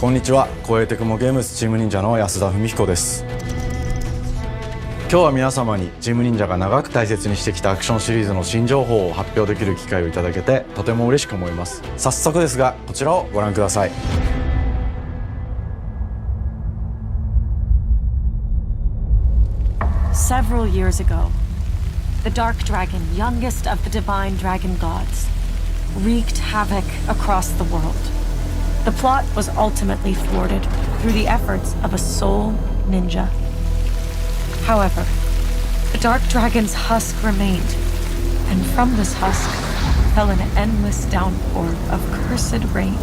こんにちは。光栄テクモゲームスチーム忍者の安田文彦です。今日は皆様にチーム忍者が長く大切にしてきたアクションシリーズの新情報を発表できる機会をいただけてとても嬉しく思います。早速ですがこちらをご覧ください。Several years ago, the Dark Dragon, youngest of the divine dragon gods, wreaked havoc across the world. The plot was ultimately thwarted through the efforts of a sole ninja. However, the Dark Dragon's husk remained, and from this husk fell an endless downpour of cursed rain.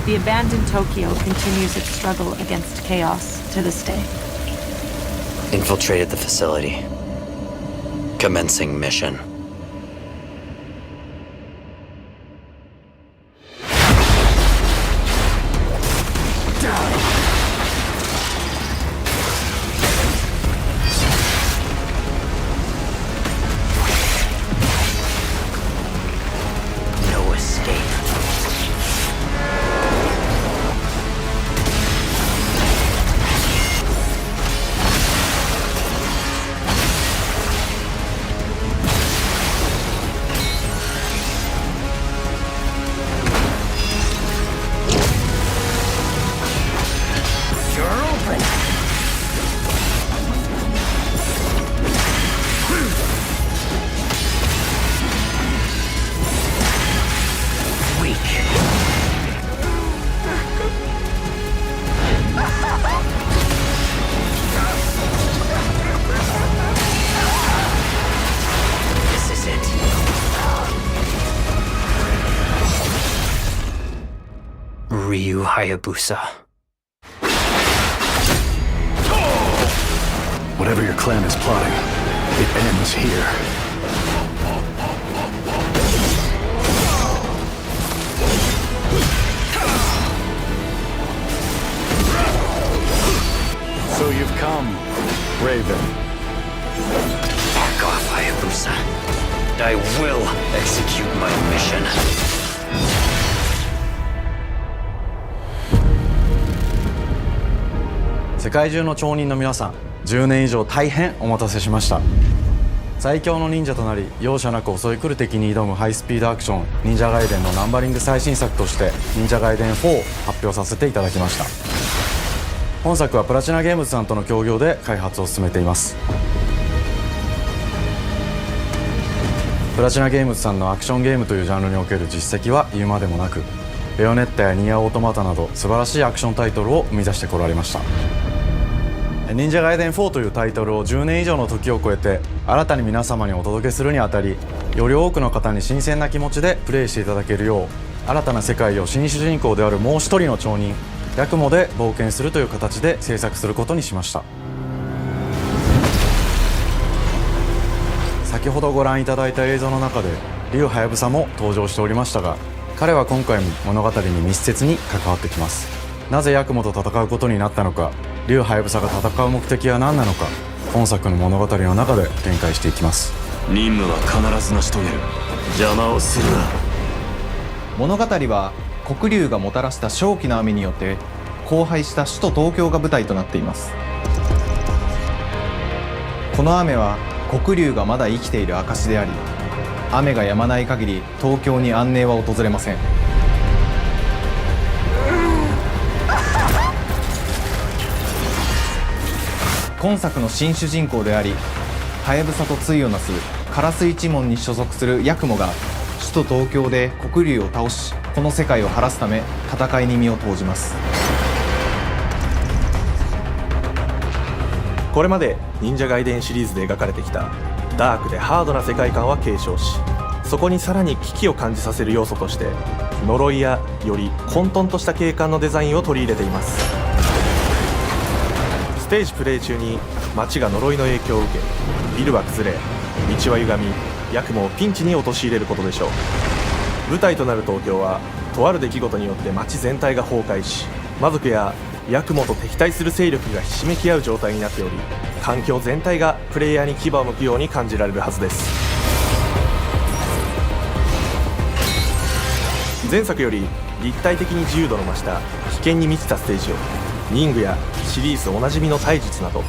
The abandoned Tokyo continues its struggle against chaos to this day. Infiltrated the facility. Commencing mission. No escape. Ryu Hayabusa. Whatever your clan is plotting, it ends here. So you've come, Raven. Back off, Hayabusa. I will execute my mission. 世界中の町人の皆さん、10年以上大変お待たせしました。最強の忍者となり容赦なく襲い来る敵に挑むハイスピードアクション忍者ガイデンのナンバリング最新作として忍者ガイデン4を発表させていただきました。本作はプラチナゲームズさんとの協業で開発を進めています。プラチナゲームズさんのアクションゲームというジャンルにおける実績は言うまでもなく、ベヨネッタやニアオートマタなど素晴らしいアクションタイトルを生み出してこられました。忍者ガイデン4というタイトルを10年以上の時を超えて新たに皆様にお届けするにあたり、より多くの方に新鮮な気持ちでプレイしていただけるよう、新たな世界を新主人公であるもう一人の町人ヤクモで冒険するという形で制作することにしました。先ほどご覧いただいた映像の中で竜はやぶさも登場しておりましたが、彼は今回も物語に密接に関わってきます。なぜヤクモと戦うことになったのか、竜はやぶさが戦う目的は何なのか、本作の物語の中で展開していきます。任務は必ず成し遂げる。邪魔をするな。物語は黒竜がもたらした正気の雨によって荒廃した首都東京が舞台となっています。この雨は黒竜がまだ生きている証であり、雨が止まない限り東京に安寧は訪れません。今作の新主人公であり、はやぶさと対をなす烏一門に所属するヤクモが首都東京で黒竜を倒し、この世界を晴らすため戦いに身を投じます。これまで忍者ガイデンシリーズで描かれてきたダークでハードな世界観は継承し、そこにさらに危機を感じさせる要素として呪いやより混沌とした景観のデザインを取り入れています。ステージプレイ中に街が呪いの影響を受け、ビルは崩れ、道は歪み、ヤクモをピンチに陥れることでしょう。舞台となる東京はとある出来事によって街全体が崩壊し、魔族やヤクモと敵対する勢力がひしめき合う状態になっており、環境全体がプレイヤーに牙を向くように感じられるはずです。前作より立体的に自由度の増した危険に満ちたステージを忍具やシリーズおなじみの体術など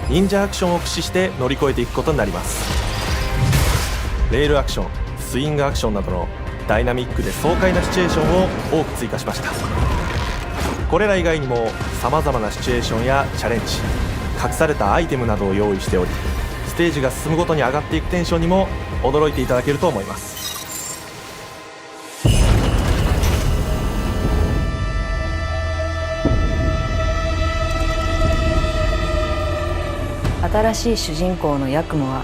忍者アクションを駆使して乗り越えていくことになります。レールアクション、スイングアクションなどのダイナミックで爽快なシチュエーションを多く追加しました。これら以外にもさまざまなシチュエーションやチャレンジ、隠されたアイテムなどを用意しており、ステージが進むごとに上がっていくテンションにも驚いていただけると思います。新しい主人公のヤクモは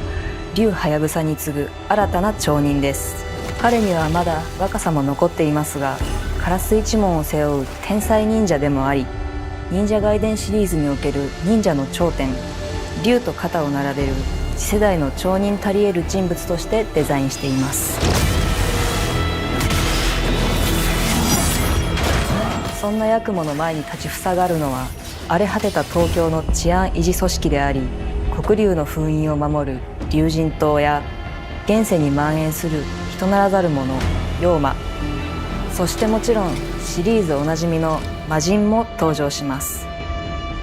竜ハヤブサに次ぐ新たな町人です。彼にはまだ若さも残っていますが、カラス一門を背負う天才忍者でもあり、忍者ガイデンシリーズにおける忍者の頂点、竜と肩を並べる次世代の町人たり得る人物としてデザインしています。そんなヤクモの前に立ちふさがるのは、荒れ果てた東京の治安維持組織であり、黒竜の封印を守る竜神島や現世に蔓延する人ならざる者妖魔、そしてもちろんシリーズおなじみの魔人も登場します。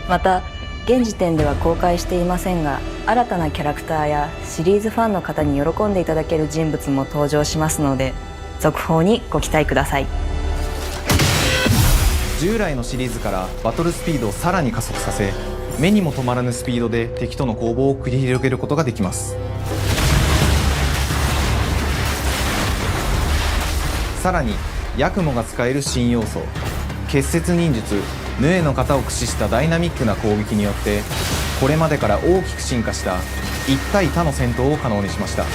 また現時点では公開していませんが、新たなキャラクターやシリーズファンの方に喜んでいただける人物も登場しますので、続報にご期待ください。従来のシリーズからバトルスピードをさらに加速させ、目にも止まらぬスピードで敵との攻防を繰り広げることができます。さらにヤクモが使える新要素、結節忍術ヌエの型を駆使したダイナミックな攻撃によって、これまでから大きく進化した1対他の戦闘を可能にしました。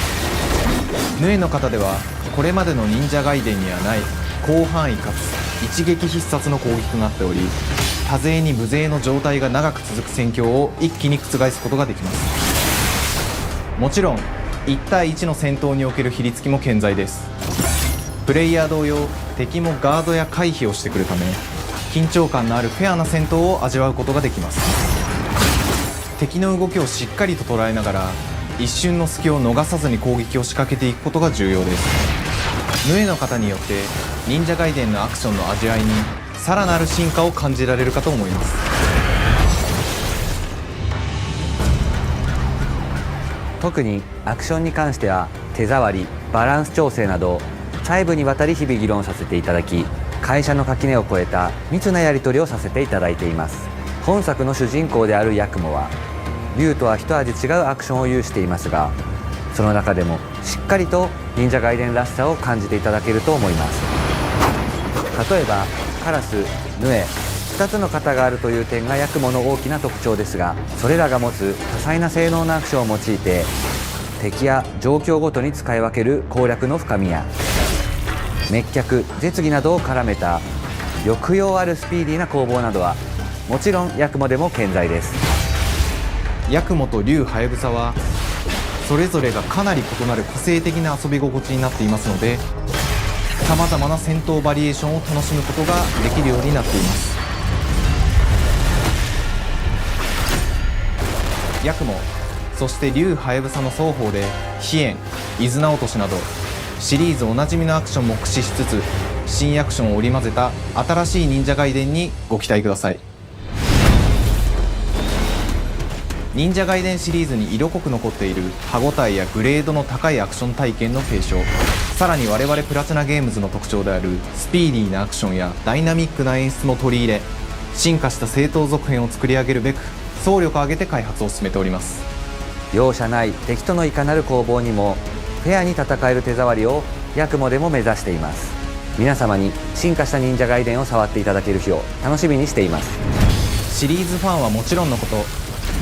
ヌエの型ではこれまでの忍者ガイデンにはない広範囲かつ一撃必殺の攻撃となっており、多勢に無勢の状態が長く続く戦況を一気に覆すことができます。もちろん1対1の戦闘におけるひりつきも健在です。プレイヤー同様、敵もガードや回避をしてくるため、緊張感のあるフェアな戦闘を味わうことができます。敵の動きをしっかりと捉えながら、一瞬の隙を逃さずに攻撃を仕掛けていくことが重要です。ヌエの型によって忍者ガイデンのアクションの味わいにさらなる進化を感じられるかと思います。特にアクションに関しては手触り、バランス調整など細部にわたり日々議論させていただき、会社の垣根を越えた密なやり取りをさせていただいています。本作の主人公であるヤクモは竜とは一味違うアクションを有していますが、その中でもしっかりと忍者ガイデンらしさを感じていただけると思います。例えばカラス、ヌエ、2つの型があるという点がヤクモの大きな特徴ですが、それらが持つ多彩な性能のアクションを用いて敵や状況ごとに使い分ける攻略の深みや滅却、絶技などを絡めた抑揚あるスピーディーな攻防などはもちろんヤクモでも健在です。ヤクモと竜ハヤブサはそれぞれがかなり異なる個性的な遊び心地になっていますので、さまざまな戦闘バリエーションを楽しむことができるようになっています。ヤクモ、そして竜ハヤブサの双方で飛燕、伊豆名落としなどシリーズおなじみのアクションも駆使しつつ、新アクションを織り交ぜた新しい忍者ガイデンにご期待ください。忍者ガイデンシリーズに色濃く残っている歯ごたえやグレードの高いアクション体験の継承、さらに我々プラチナゲームズの特徴であるスピーディーなアクションやダイナミックな演出も取り入れ、進化した正当続編を作り上げるべく総力を挙げて開発を進めております。容赦ない敵とのいかなる攻防にもフェアに戦える手触りをヤクモでも目指しています。皆様に進化した忍者ガイデンを触っていただける日を楽しみにしています。シリーズファンはもちろんのこと、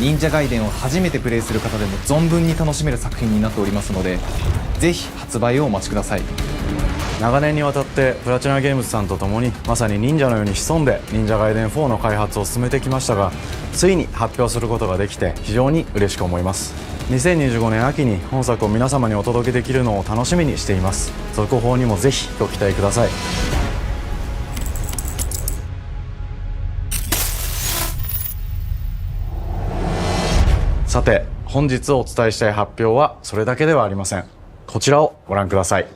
忍者ガイデンを初めてプレイする方でも存分に楽しめる作品になっておりますので、ぜひ発売をお待ちください。長年にわたってプラチナゲームズさんと共にまさに忍者のように潜んで忍者ガイデン4の開発を進めてきましたが、ついに発表することができて非常に嬉しく思います。2025年秋に本作を皆様にお届けできるのを楽しみにしています。続報にもぜひご期待ください。さて、本日お伝えしたい発表はそれだけではありません。こちらをご覧ください。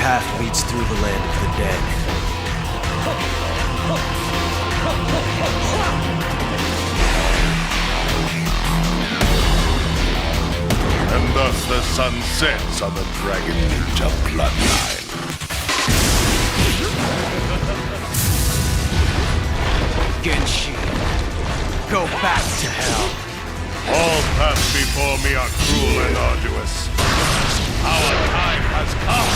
path leads through the land of the dead. And thus the sun sets on the Dragon Ninja bloodline. Genshi, go back to hell. All paths before me are cruel and arduous. Our time has come.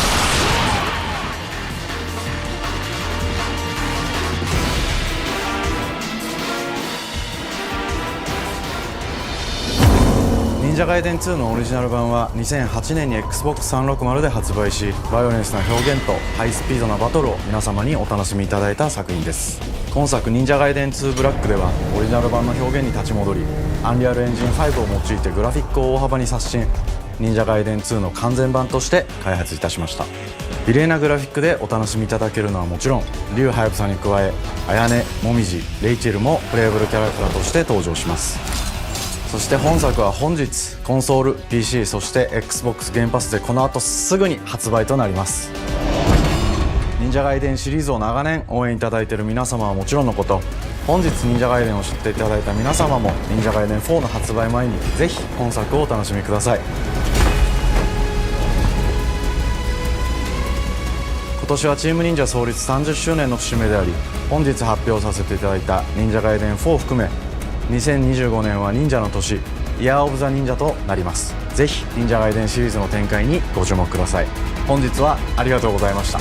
忍者ガイデン2のオリジナル版は2008年に Xbox360 で発売し、バイオレンスな表現とハイスピードなバトルを皆様にお楽しみいただいた作品です。今作忍者ガイデン2ブラックではオリジナル版の表現に立ち戻り、アンリアルエンジン5を用いてグラフィックを大幅に刷新、忍者ガイデン2の完全版として開発いたしました。美麗なグラフィックでお楽しみいただけるのはもちろん、竜はやぶさに加え綾音、もみじ、レイチェルもプレイブルキャラクターとして登場します。そして本作は本日コンソール、PC、そして Xbox ゲームパスでこの後すぐに発売となります。忍者ガイデンシリーズを長年応援いただいている皆様はもちろんのこと、本日忍者ガイデンを知っていただいた皆様も忍者ガイデン4の発売前にぜひ本作をお楽しみください。今年はチーム忍者創立30周年の節目であり、本日発表させていただいた忍者ガイデン4を含め2025年は忍者の年、イヤーオブザ忍者となります。ぜひ忍者ガイデンシリーズの展開にご注目ください。本日はありがとうございました。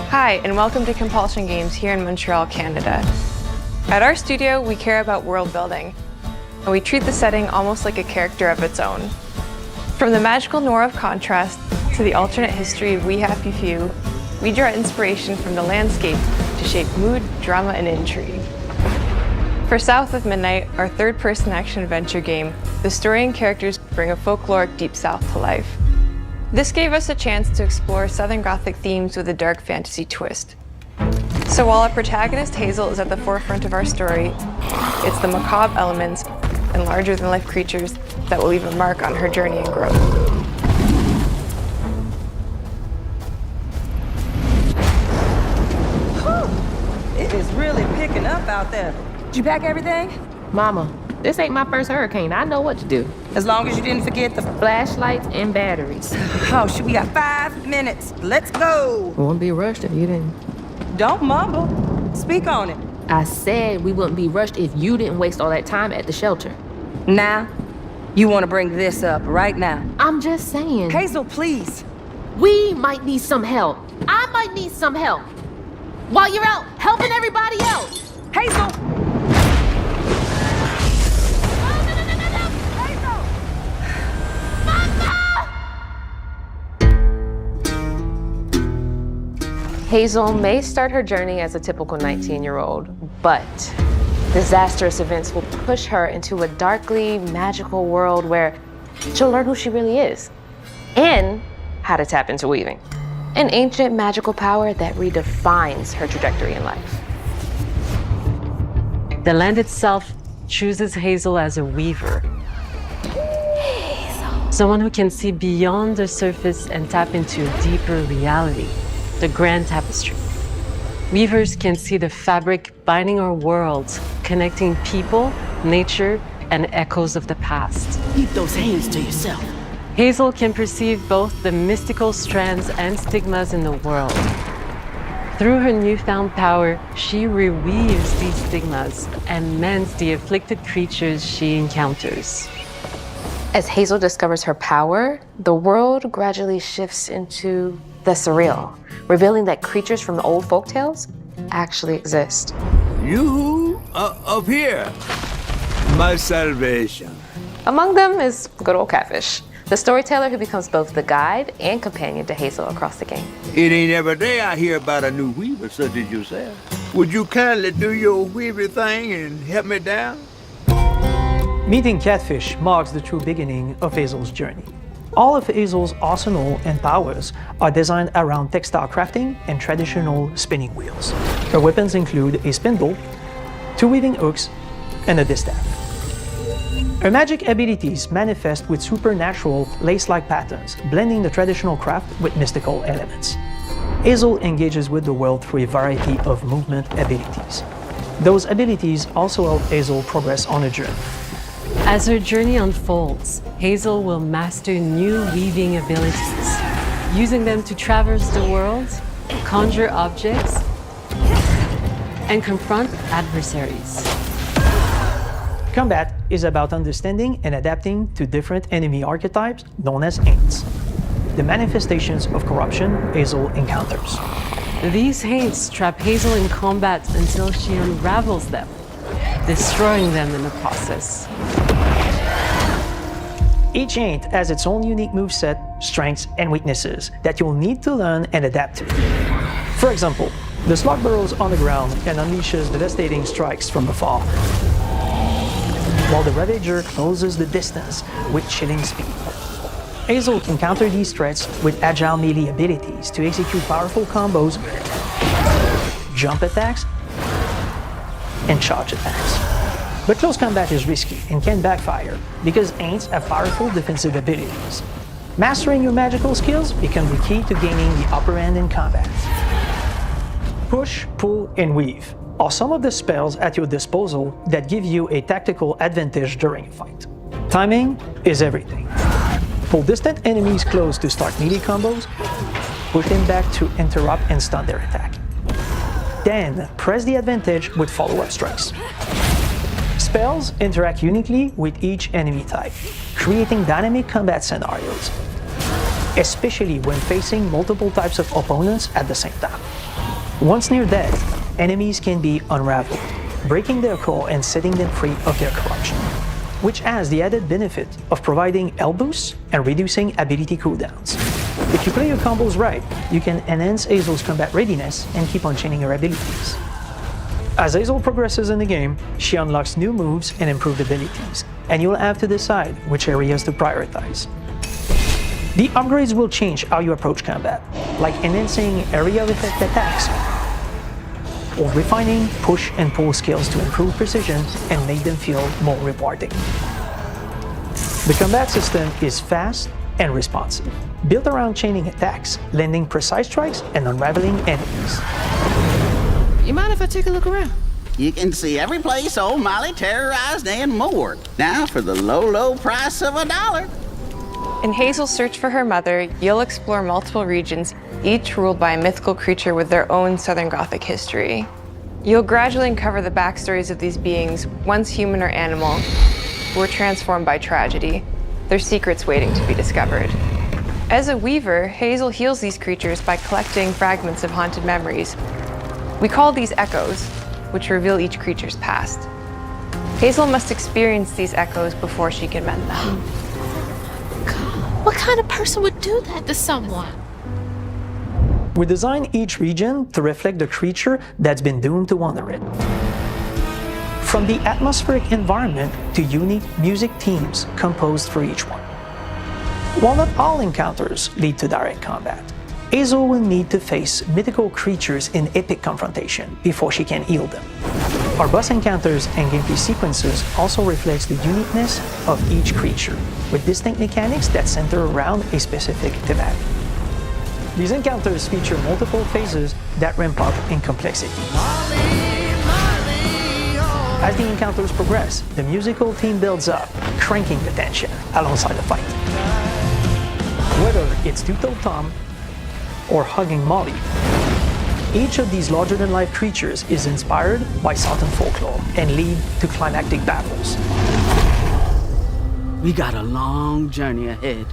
Hi, and welcome to Compulsion Games here in Montreal, Canada. At our studio, we care about world building, and we treat the setting almost like a character of its own. From the magical noir of contrast to the alternate history of We Happy Few, we draw inspiration from the landscape to shape mood, drama, and intrigue. For South of Midnight, our third-person action-adventure game, the story and characters bring a folkloric Deep South to life. This gave us a chance to explore Southern Gothic themes with a dark fantasy twist. So while our protagonist Hazel is at the forefront of our story, it's the macabre elements and larger-than-life creatures that will leave a mark on her journey and growth. It is really picking up out there. Did you pack everything? Mama, this ain't my first hurricane. I know what to do. As long as you didn't forget the Flashlights and batteries. Oh, shit, we got 5 minutes. Let's go. Wouldn't be rushed if you didn't. Don't mumble. Speak on it. I said we wouldn't be rushed if you didn't waste all that time at the shelter. Now, you want to bring this up right now. I'm just saying. Hazel, please. We might need some help. I might need some help. While you're out helping everybody else. Hazel! Hazel may start her journey as a typical 19-year-old, but disastrous events will push her into a darkly magical world where she'll learn who she really is and how to tap into weaving, an ancient magical power that redefines her trajectory in life. The land itself chooses Hazel as a weaver. Someone who can see beyond the surface and tap into a deeper reality. The grand tapestry. Weavers can see the fabric binding our world, connecting people, nature, and echoes of the past. Keep those hands to yourself. Hazel can perceive both the mystical strands and stigmas in the world. Through her newfound power, she reweaves these stigmas and mends the afflicted creatures she encounters. As Hazel discovers her power, the world gradually shifts into the surreal, revealing that creatures from the old folktales actually exist. You up here, my salvation. Among them is good old Catfish, the storyteller who becomes both the guide and companion to Hazel across the game. It ain't every day I hear about a new weaver such as yourself. Would you kindly do your weaver thing and help me down? Meeting Catfish marks the true beginning of Hazel's journey. All of Hazel's arsenal and powers are designed around textile crafting and traditional spinning wheels. Her weapons include a spindle, 2 weaving hooks, and a distaff. Her magic abilities manifest with supernatural lace-like patterns, blending the traditional craft with mystical elements. Hazel engages with the world through a variety of movement abilities. Those abilities also help Hazel progress on a journey. As her journey unfolds, Hazel will master new weaving abilities, using them to traverse the world, conjure objects, and confront adversaries. Combat is about understanding and adapting to different enemy archetypes known as Haints, the manifestations of corruption Hazel encounters. These Haints trap Hazel in combat until she unravels them, destroying them in the process. Each Haint has its own unique moveset, strengths, and weaknesses that you'll need to learn and adapt to. For example, the slug burrows on the ground and unleashes devastating strikes from afar, while the Ravager closes the distance with chilling speed. Hazel can counter these threats with agile melee abilities to execute powerful combos, jump attacks, and charge attacks. But close combat is risky and can backfire because Haints have powerful defensive abilities. Mastering your magical skills becomes the key to gaining the upper hand in combat. Push, pull, and weave are some of the spells at your disposal that give you a tactical advantage during a fight. Timing is everything. Pull distant enemies close to start melee combos, push them back to interrupt and stun their attack. Then press the advantage with follow-up strikes. Spells interact uniquely with each enemy type, creating dynamic combat scenarios, especially when facing multiple types of opponents at the same time. Once near death, enemies can be unraveled, breaking their core and setting them free of their corruption, which has the added benefit of providing health boosts and reducing ability cooldowns. If you play your combos right, you can enhance Hazel's combat readiness and keep on chaining her abilities. As Hazel progresses in the game, she unlocks new moves and improved abilities, and you'll have to decide which areas to prioritize. The upgrades will change how you approach combat, like enhancing area of effect attacks, or refining push and pull skills to improve precision and make them feel more rewarding. The combat system is fast and responsive, built around chaining attacks, landing precise strikes, and unraveling enemies. You mind if I take a look around? You can see every place old Molly terrorized and more. Now for the low, low price of $1. In Hazel's search for her mother, you'll explore multiple regions, each ruled by a mythical creature with their own Southern Gothic history. You'll gradually uncover the backstories of these beings, once human or animal, who were transformed by tragedy, their secrets waiting to be discovered. As a weaver, Hazel heals these creatures by collecting fragments of haunted memories. We call these echoes, which reveal each creature's past. Hazel must experience these echoes before she can mend them. What kind of person would do that to someone? We design each region to reflect the creature that's been doomed to wander it. From the atmospheric environment to unique music themes composed for each one. While not all encounters lead to direct combat, Hazel will need to face mythical creatures in epic confrontation before she can heal them. Our boss encounters and gameplay sequences also reflects the uniqueness of each creature, with distinct mechanics that center around a specific thematic. These encounters feature multiple phases that ramp up in complexity. As the encounters progress, the musical theme builds up, cranking the tension alongside the fight. Whether it's Two-Toed Tom or hugging Molly, each of these larger-than-life creatures is inspired by Southern folklore and lead to climactic battles. We got a long journey ahead.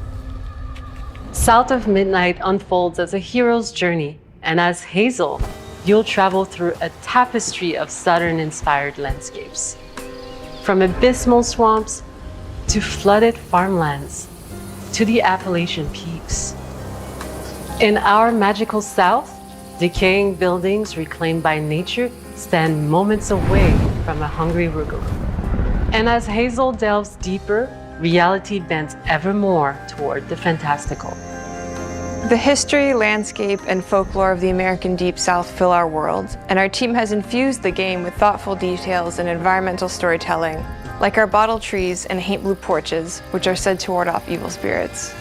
South of Midnight unfolds as a hero's journey, and as Hazel, you'll travel through a tapestry of Southern-inspired landscapes. From abysmal swamps to flooded farmlands, to the Appalachian peaks. In our magical south, decaying buildings reclaimed by nature stand moments away from a hungry Rugal. And as Hazel delves deeper, reality bends ever more toward the fantastical. The history, landscape, and folklore of the American Deep South fill our world, and our team has infused the game with thoughtful details and environmental storytelling, like our bottle trees and haint blue porches, which are said to ward off evil spirits.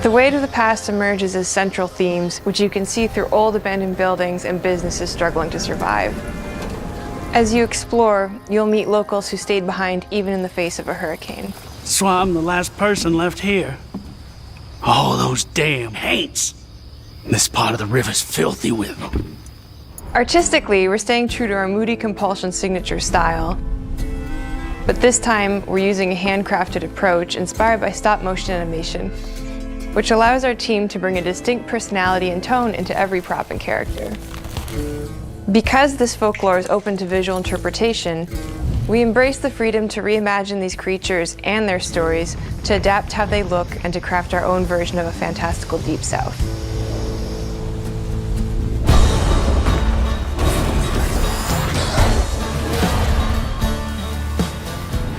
The weight of the past emerges as central themes, which you can see through old abandoned buildings and businesses struggling to survive. As you explore, you'll meet locals who stayed behind even in the face of a hurricane. So I'm the last person left here. All those damn haints. This part of the river's filthy with them. Artistically, we're staying true to our moody Compulsion signature style. But this time, we're using a handcrafted approach inspired by stop-motion animation, which allows our team to bring a distinct personality and tone into every prop and character. Because this folklore is open to visual interpretation, we embrace the freedom to reimagine these creatures and their stories, to adapt how they look, and to craft our own version of a fantastical Deep South.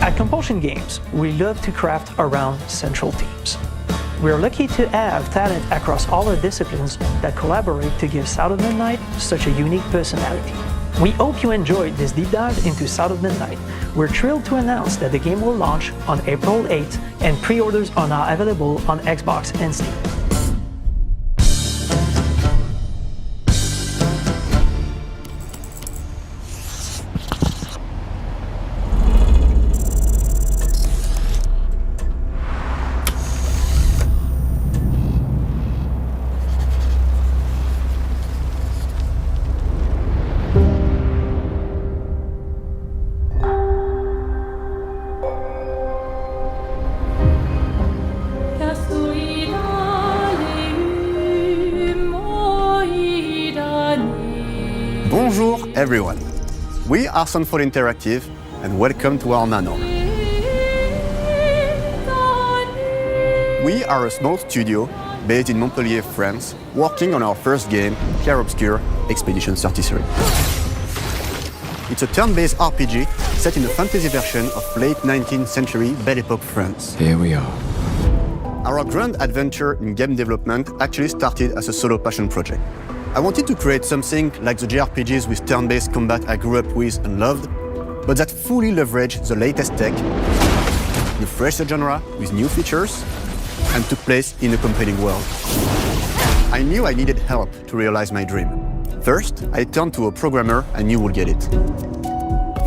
At Compulsion Games, we love to craft around central themes. We're lucky to have talent across all our disciplines that collaborate to give South of Midnight such a unique personality. We hope you enjoyed this deep dive into South of Midnight. We're thrilled to announce that the game will launch on April 8th, and pre-orders are now available on Xbox and Steam. Bonjour everyone, we are Sandfall Interactive and welcome to our manor. We are a small studio based in Montpellier, France, working on our first game, Clair Obscur Expedition 33. It's a turn-based RPG set in a fantasy version of late 19th century Belle Epoque France. Here we are. Our grand adventure in game development actually started as a solo passion project. I wanted to create something like the JRPGs with turn-based combat I grew up with and loved, but that fully leveraged the latest tech, in a fresh genre with new features, and took place in a compelling world. I knew I needed help to realize my dream. First, I turned to a programmer I knew would get it.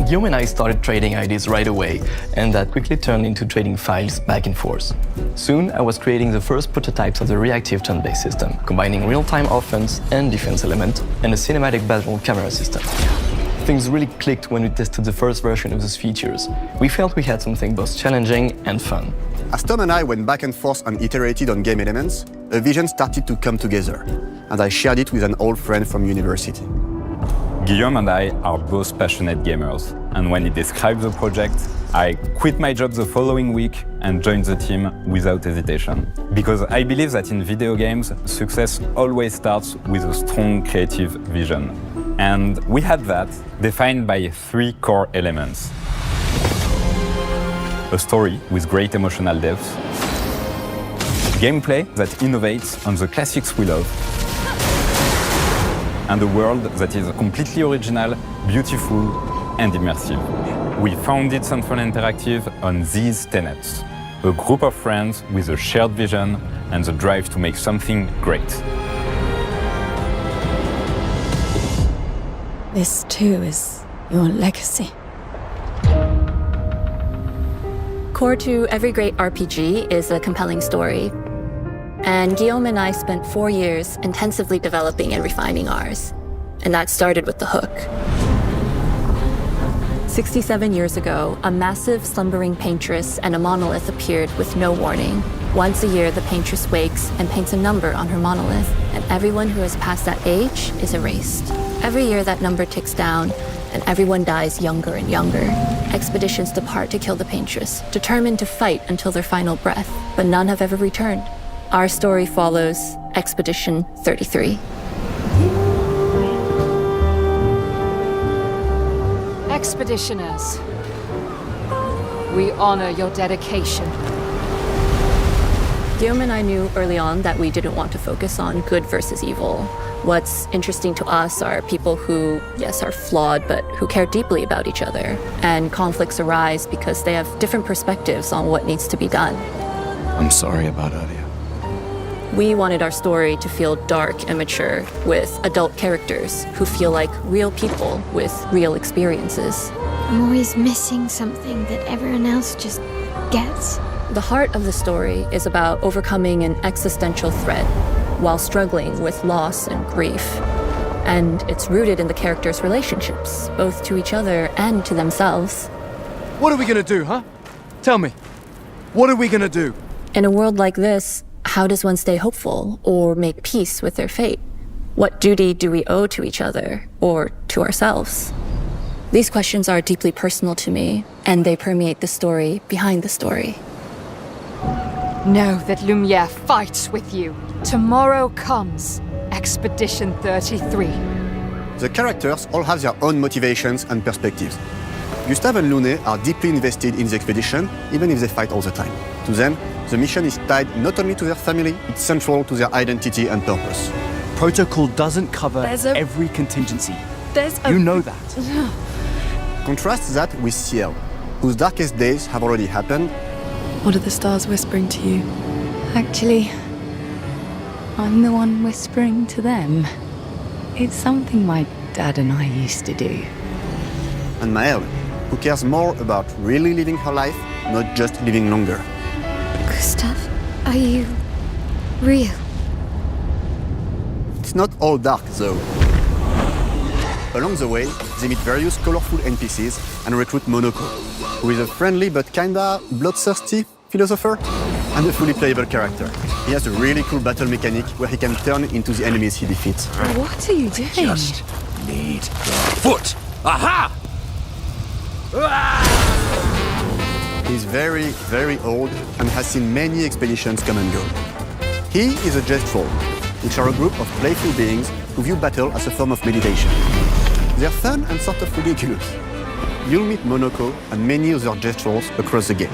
Guillaume and I started trading ideas right away, and that quickly turned into trading files back and forth. Soon, I was creating the first prototypes of the reactive turn-based system, combining real-time offense and defense element, and a cinematic battle camera system. Things really clicked when we tested the first version of those features. We felt we had something both challenging and fun. As Tom and I went back and forth and iterated on game elements, a vision started to come together, and I shared it with an old friend from university. Guillaume and I are both passionate gamers, and when he described the project, I quit my job the following week and joined the team without hesitation. Because I believe that in video games, success always starts with a strong creative vision. And we had that, defined by 3 core elements. A story with great emotional depth, gameplay that innovates on the classics we love, and a world that is completely original, beautiful, and immersive. We founded Sandfall Interactive on these tenets. A group of friends with a shared vision and the drive to make something great. This too is your legacy. Core to every great RPG is a compelling story. And Guillaume and I spent 4 years intensively developing and refining ours. And that started with the hook. 67 years ago, a massive slumbering paintress and a monolith appeared with no warning. Once a year, the paintress wakes and paints a number on her monolith, and everyone who has passed that age is erased. Every year that number ticks down, and everyone dies younger and younger. Expeditions depart to kill the Paintress, determined to fight until their final breath, but none have ever returned. Our story follows Expedition 33. Expeditioners, we honor your dedication. Guillaume and I knew early on that we didn't want to focus on good versus evil. What's interesting to us are people who, yes, are flawed, but who care deeply about each other. And conflicts arise because they have different perspectives on what needs to be done. I'm sorry about earlier. We wanted our story to feel dark and mature, with adult characters who feel like real people with real experiences. I'm always missing something that everyone else just gets. The heart of the story is about overcoming an existential threat while struggling with loss and grief. And it's rooted in the characters' relationships, both to each other and to themselves. What are we gonna do, huh? Tell me. What are we gonna do? In a world like this, how does one stay hopeful or make peace with their fate? What duty do we owe to each other or to ourselves? These questions are deeply personal to me, and they permeate the story behind the story. Know that Lumiere fights with you. Tomorrow comes Expedition 33. The characters all have their own motivations and perspectives. Gustave and Lune are deeply invested in the expedition, even if they fight all the time. To them, the mission is tied not only to their family, it's central to their identity and purpose. Protocol doesn't cover every contingency. You know that. Contrast that with Ciel, whose darkest days have already happened. What are the stars whispering to you? Actually, I'm the one whispering to them. It's something my dad and I used to do. And Maëlle, who cares more about really living her life, not just living longer. Gustav, are you real? It's not all dark, though. Along the way, they meet various colorful NPCs and recruit Monoko, who is a friendly but kinda bloodthirsty philosopher and a fully playable character. He has a really cool battle mechanic where he can turn into the enemies he defeats. What are you doing? Just need the foot. Aha! He's very, very old and has seen many expeditions come and go. He is a Gestrol, which are a group of playful beings who view battle as a form of meditation. They're fun and sort of ridiculous. You'll meet Monoko and many other Gestrols across the game.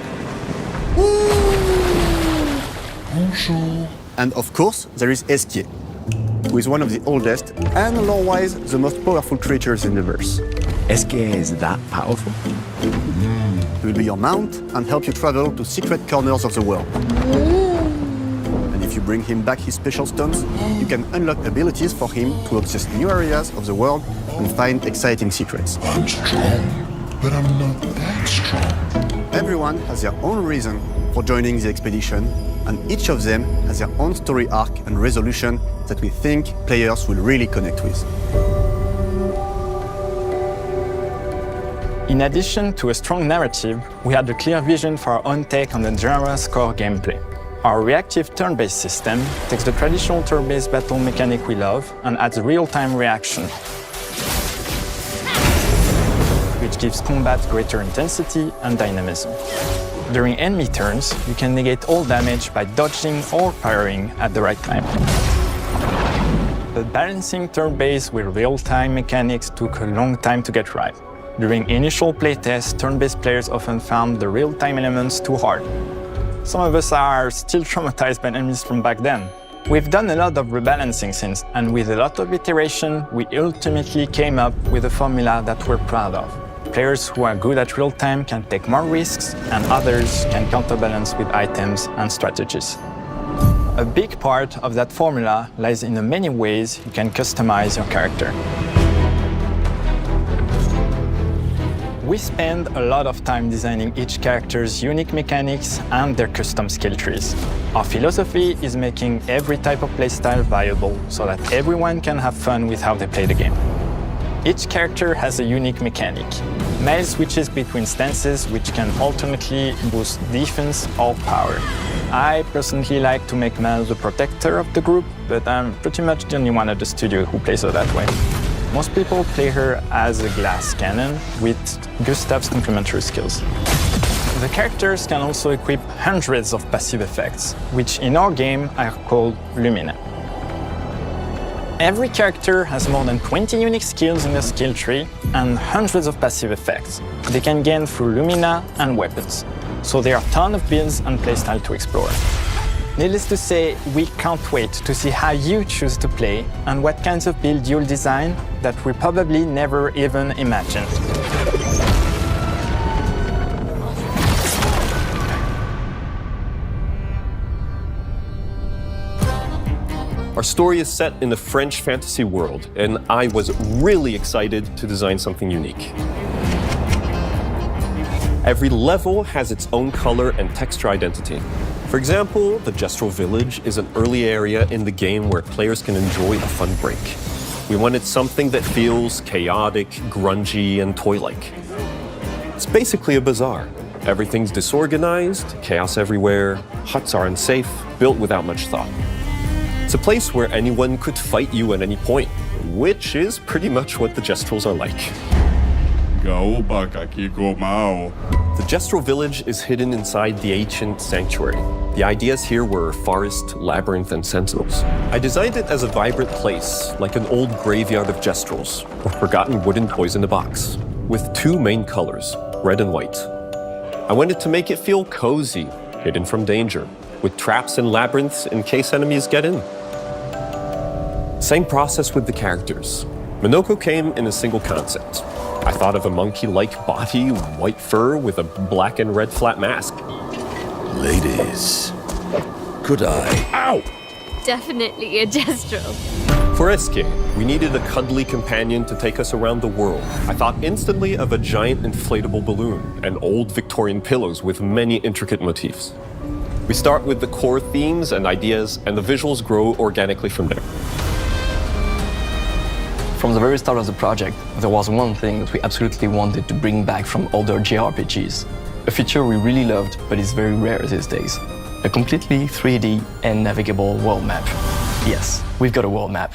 Bonjour. And of course, there is Esquier, who is one of the oldest and lore-wise the most powerful creatures in the verse. Esquier is that powerful? He will be your mount and help you travel to secret corners of the world. And if you bring him back his special stones, you can unlock abilities for him to access new areas of the world and find exciting secrets. I'm strong, but I'm not that strong. Everyone has their own reason for joining the expedition, and each of them has their own story arc and resolution that we think players will really connect with. In addition to a strong narrative, we had a clear vision for our own take on the genre's core gameplay. Our reactive turn-based system takes the traditional turn-based battle mechanic we love and adds real-time reaction, which gives combat greater intensity and dynamism. During enemy turns, you can negate all damage by dodging or parrying at the right time. But balancing turn-based with real-time mechanics took a long time to get right. During initial playtests, turn-based players often found the real-time elements too hard. Some of us are still traumatized by enemies from back then. We've done a lot of rebalancing since, and with a lot of iteration, we ultimately came up with a formula that we're proud of. Players who are good at real-time can take more risks, and others can counterbalance with items and strategies. A big part of that formula lies in the many ways you can customize your character. We spend a lot of time designing each character's unique mechanics and their custom skill trees. Our philosophy is making every type of playstyle viable so that everyone can have fun with how they play the game. Each character has a unique mechanic. Maëlle switches between stances which can ultimately boost defense or power. I personally like to make Maëlle the protector of the group, but I'm pretty much the only one at the studio who plays her that way. Most people play her as a glass cannon with Gustav's complementary skills. The characters can also equip hundreds of passive effects, which in our game are called Lumina. Every character has more than 20 unique skills in their skill tree and hundreds of passive effects they can gain through Lumina and weapons. So there are a ton of builds and playstyle to explore. Needless to say, we can't wait to see how you choose to play and what kinds of build you'll design that we probably never even imagined. Our story is set in the French fantasy world, and I was really excited to design something unique. Every level has its own color and texture identity. For example, the Gestural Village is an early area in the game where players can enjoy a fun break. We wanted something that feels chaotic, grungy, and toy-like. It's basically a bazaar. Everything's disorganized, chaos everywhere, huts are unsafe, built without much thought. It's a place where anyone could fight you at any point, which is pretty much what the Gestrals are like. The Gestral Village is hidden inside the ancient sanctuary. The ideas here were forest, labyrinth, and sentinels. I designed it as a vibrant place, like an old graveyard of Gestrals, or forgotten wooden toys in a box, with two main colors, red and white. I wanted to make it feel cozy, hidden from danger, with traps and labyrinths in case enemies get in. Same process with the characters. Minoko came in a single concept. I thought of a monkey-like body, white fur with a black and red flat mask. Ladies, could I? Ow! Definitely a Gestral. For Eske, we needed a cuddly companion to take us around the world. I thought instantly of a giant inflatable balloon and old Victorian pillows with many intricate motifs. We start with the core themes and ideas, and the visuals grow organically from there. From the very start of the project, there was one thing that we absolutely wanted to bring back from older JRPGs. A feature we really loved, but is very rare these days. A completely 3D and navigable world map. Yes, we've got a world map.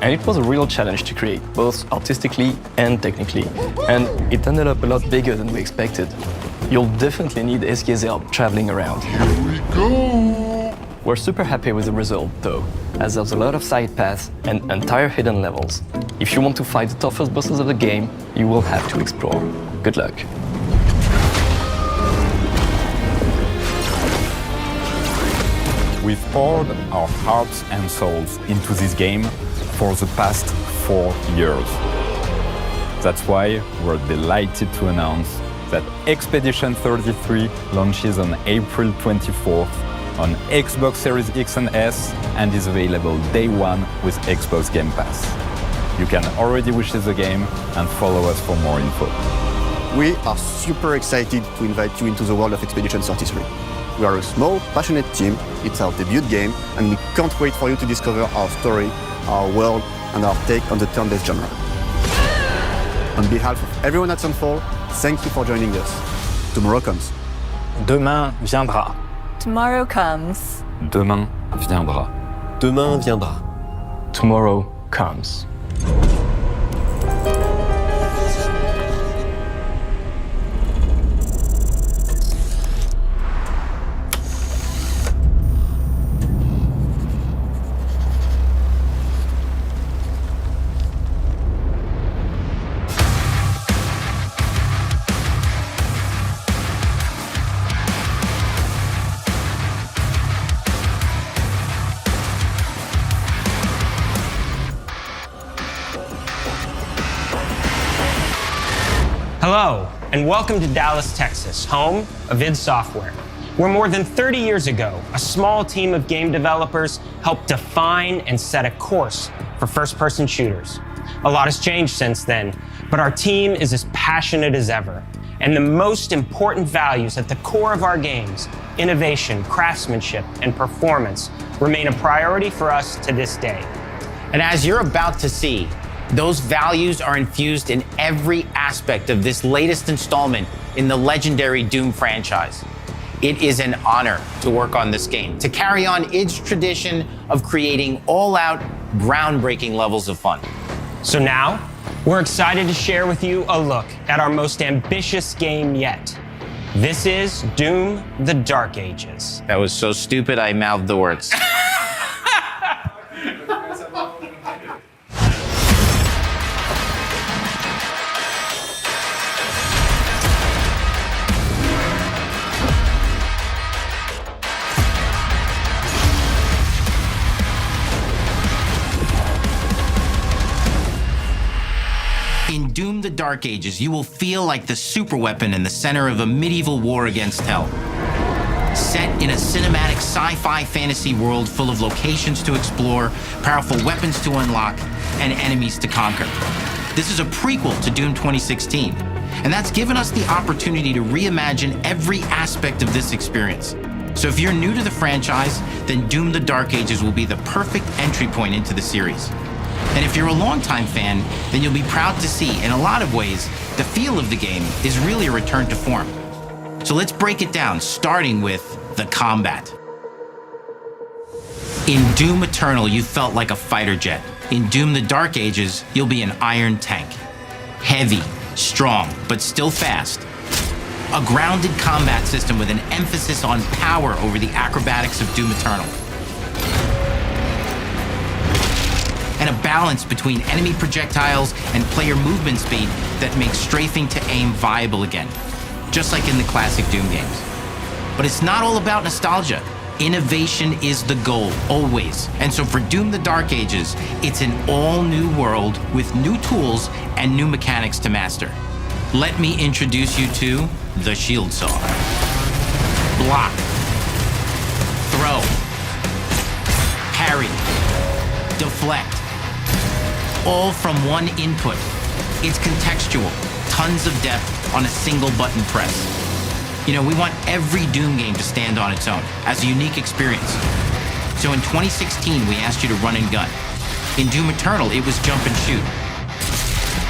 And it was a real challenge to create, both artistically and technically. And it ended up a lot bigger than we expected. You'll definitely need Eske's help traveling around. Here we go! We're super happy with the result, though, as there's a lot of side paths and entire hidden levels. If you want to fight the toughest bosses of the game, you will have to explore. Good luck. We've poured our hearts and souls into this game for the past 4 years. That's why we're delighted to announce that Expedition 33 launches on April 24th on Xbox Series X and S and is available day one with Xbox Game Pass. You can already wishlist the game and follow us for more info. We are super excited to invite you into the world of Expedition 33. We are a small, passionate team, it's our debut game, and we can't wait for you to discover our story, our world, and our take on the turn-based genre. On behalf of everyone at Sandfall, thank you for joining us. Tomorrow comes. Demain viendra. Tomorrow comes. Demain viendra. Demain viendra. Tomorrow comes. Hello, and welcome to Dallas, Texas, home of id Software, where more than 30 years ago, a small team of game developers helped define and set a course for first-person shooters. A lot has changed since then, but our team is as passionate as ever, and the most important values at the core of our games, innovation, craftsmanship, and performance, remain a priority for us to this day. And as you're about to see, those values are infused in every aspect of this latest installment in the legendary Doom franchise. It is an honor to work on this game, to carry on its tradition of creating all-out, groundbreaking levels of fun. So now, we're excited to share with you a look at our most ambitious game yet. This is Doom: The Dark Ages. That was so stupid, I mouthed the words. In Doom: The Dark Ages, you will feel like the superweapon in the center of a medieval war against hell. Set in a cinematic sci-fi fantasy world full of locations to explore, powerful weapons to unlock, and enemies to conquer. This is a prequel to Doom 2016, and that's given us the opportunity to reimagine every aspect of this experience. So if you're new to the franchise, then Doom: The Dark Ages will be the perfect entry point into the series. And if you're a longtime fan, then you'll be proud to see, in a lot of ways, the feel of the game is really a return to form. So let's break it down, starting with the combat. In Doom Eternal, you felt like a fighter jet. In Doom: The Dark Ages, you'll be an iron tank. Heavy, strong, but still fast. A grounded combat system with an emphasis on power over the acrobatics of Doom Eternal. And a balance between enemy projectiles and player movement speed that makes strafing to aim viable again, just like in the classic Doom games. But it's not all about nostalgia. Innovation is the goal, always. And so for Doom: The Dark Ages, it's an all-new world with new tools and new mechanics to master. Let me introduce you to the Shield Saw. Block. Throw. Parry. Deflect. All from one input. It's contextual, tons of depth on a single button press. You know, we want every Doom game to stand on its own as a unique experience. So in 2016, we asked you to run and gun. In Doom Eternal, it was jump and shoot.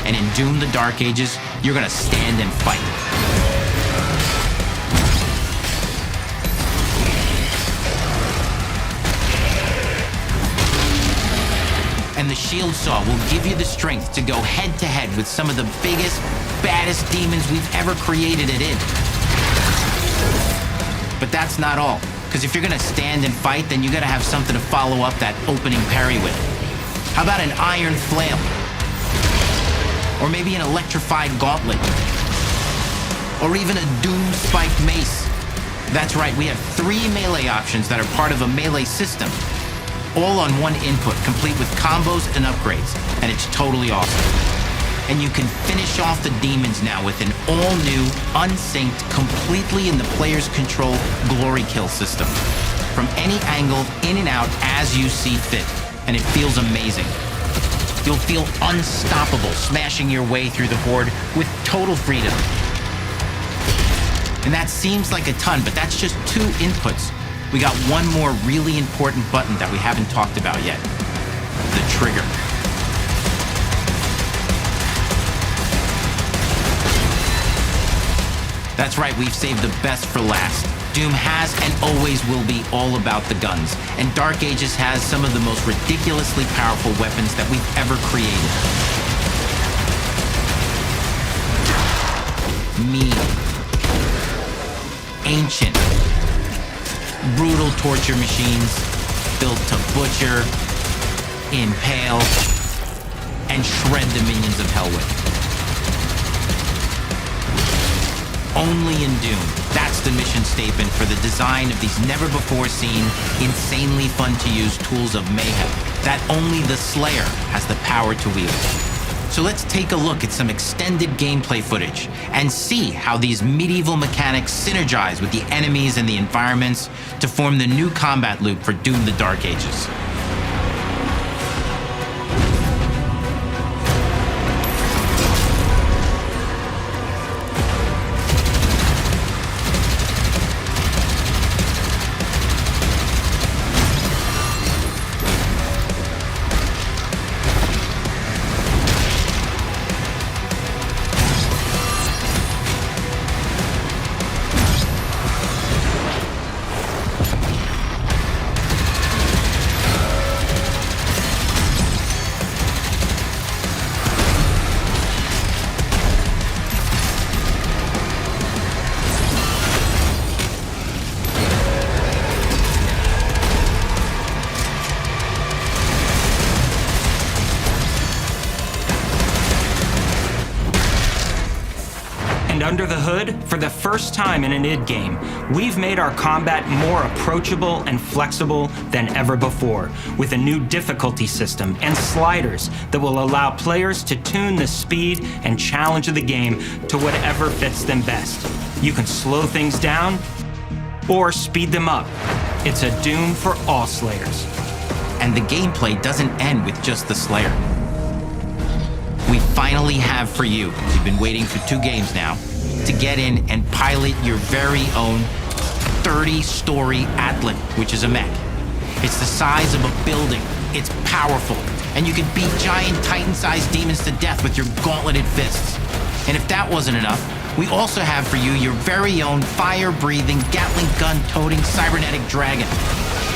And in Doom: The Dark Ages, you're gonna stand and fight. And the Shield Saw will give you the strength to go head-to-head with some of the biggest, baddest demons we've ever created at id. But that's not all, because if you're gonna stand and fight, then you gotta have something to follow up that opening parry with. How about an iron flail? Or maybe an electrified gauntlet? Or even a Doom spiked mace? That's right, we have 3 melee options that are part of a melee system. All on one input, complete with combos and upgrades, and it's totally awesome. And you can finish off the demons now with an all-new, unsynced, completely in the player's control glory kill system. From any angle, in and out, as you see fit, and it feels amazing. You'll feel unstoppable, smashing your way through the horde with total freedom. And that seems like a ton, but that's just 2 inputs. We got one more really important button that we haven't talked about yet. The trigger. That's right, we've saved the best for last. Doom has and always will be all about the guns, and Dark Ages has some of the most ridiculously powerful weapons that we've ever created. Mean. Ancient. Brutal torture machines built to butcher, impale, and shred the minions of hell with. Only in Doom, that's the mission statement for the design of these never-before-seen, insanely fun-to-use tools of mayhem that only the Slayer has the power to wield. So let's take a look at some extended gameplay footage and see how these medieval mechanics synergize with the enemies and the environments to form the new combat loop for Doom: The Dark Ages. good, for the first time in an id game, we've made our combat more approachable and flexible than ever before, with a new difficulty system and sliders that will allow players to tune the speed and challenge of the game to whatever fits them best. You can slow things down or speed them up. It's a Doom for all Slayers. And the gameplay doesn't end with just the Slayer. We finally have for you, you've been waiting for 2 games now, to get in and pilot your very own 30-story Atlan, which is a mech. It's the size of a building, it's powerful, and you can beat giant Titan-sized demons to death with your gauntleted fists. And if that wasn't enough, we also have for you your very own fire-breathing, Gatling gun-toting cybernetic dragon.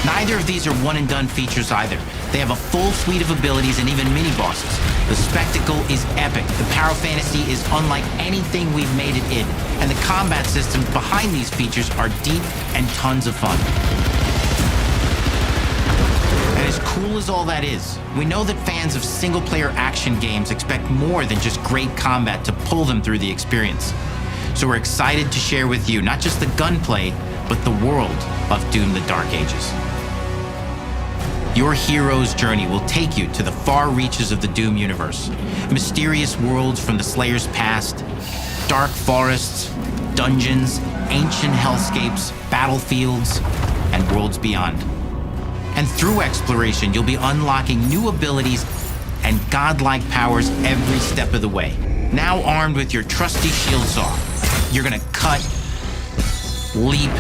Neither of these are one-and-done features either. They have a full suite of abilities and even mini-bosses. The spectacle is epic. The power fantasy is unlike anything we've made at id. And the combat systems behind these features are deep and tons of fun. And as cool as all that is, we know that fans of single-player action games expect more than just great combat to pull them through the experience. So we're excited to share with you not just the gunplay, but the world of Doom: The Dark Ages. Your hero's journey will take you to the far reaches of the Doom universe. Mysterious worlds from the Slayer's past, dark forests, dungeons, ancient hellscapes, battlefields, and worlds beyond. And through exploration, you'll be unlocking new abilities and godlike powers every step of the way. Now armed with your trusty shield saw, you're gonna cut, leap,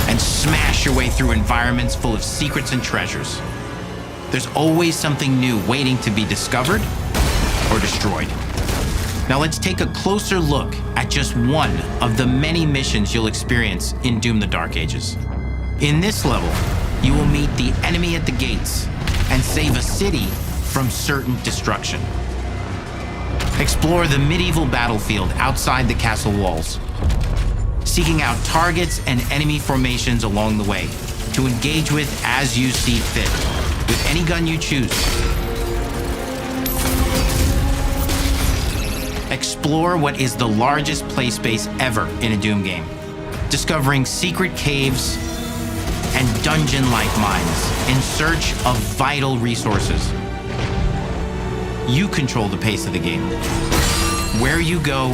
and smash your way through environments full of secrets and treasures. There's always something new waiting to be discovered or destroyed. Now let's take a closer look at just one of the many missions you'll experience in Doom: The Dark Ages. In this level, you will meet the enemy at the gates and save a city from certain destruction. Explore the medieval battlefield outside the castle walls, seeking out targets and enemy formations along the way to engage with as you see fit, with any gun you choose. Explore what is the largest play space ever in a Doom game, discovering secret caves and dungeon-like mines in search of vital resources. You control the pace of the game, where you go,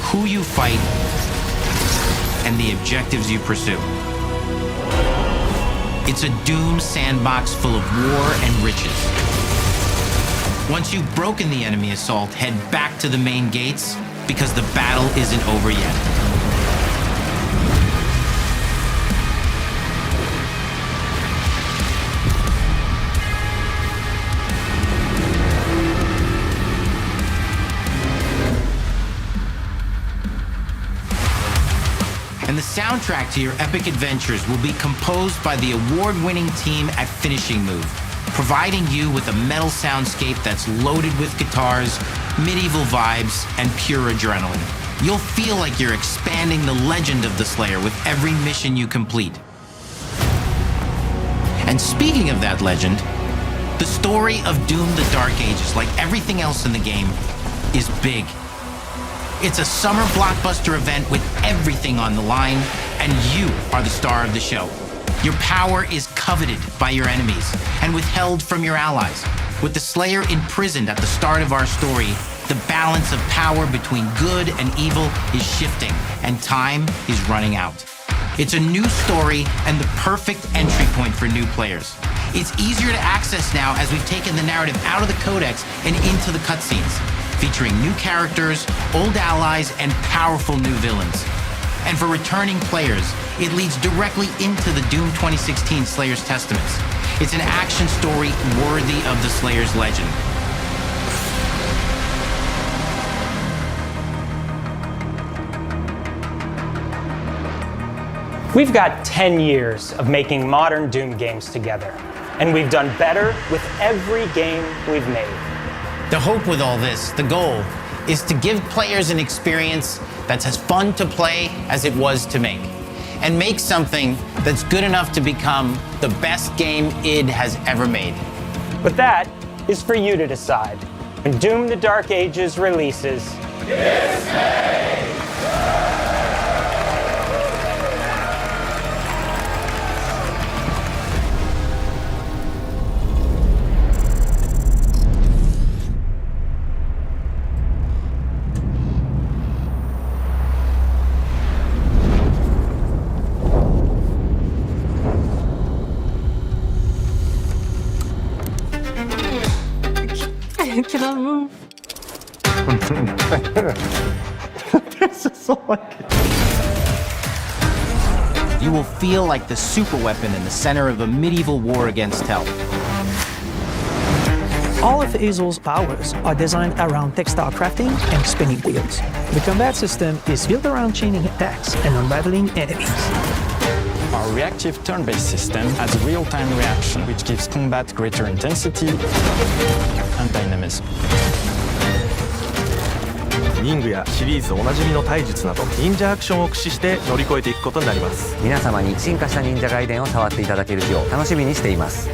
who you fight, and the objectives you pursue. It's a Doom sandbox full of war and riches. Once you've broken the enemy assault, head back to the main gates, because the battle isn't over yet. And the soundtrack to your epic adventures will be composed by the award-winning team at Finishing Move, providing you with a metal soundscape that's loaded with guitars, medieval vibes, and pure adrenaline. You'll feel like you're expanding the legend of the Slayer with every mission you complete. And speaking of that legend, the story of Doom: The Dark Ages, like everything else in the game, is big. It's a summer blockbuster event with everything on the line, and you are the star of the show. Your power is coveted by your enemies and withheld from your allies. With the Slayer imprisoned at the start of our story, the balance of power between good and evil is shifting, and time is running out. It's a new story and the perfect entry point for new players. It's easier to access now as we've taken the narrative out of the codex and into the cutscenes, featuring new characters, old allies, and powerful new villains. And for returning players, it leads directly into the Doom 2016 Slayer's Testaments. It's an action story worthy of the Slayer's legend. We've got 10 years of making modern Doom games together, and we've done better with every game we've made. The hope with all this, the goal, is to give players an experience that's as fun to play as it was to make, and make something that's good enough to become the best game id has ever made. But that is for you to decide. When Doom: The Dark Ages releases, This May! that move. This is so like... You will feel like the superweapon in the center of a medieval war against hell. All of Hazel's powers are designed around textile crafting and spinning wheels. The combat system is built around chaining attacks and unraveling enemies. Our reactive turn-based system has a real-time reaction, which gives combat greater intensity and dynamism. 忍具やシリーズおなじみの体術など忍者アクションを駆使して乗り越えていくことになります。皆様に進化した忍者ガイデンを触っていただける日を楽しみにしています。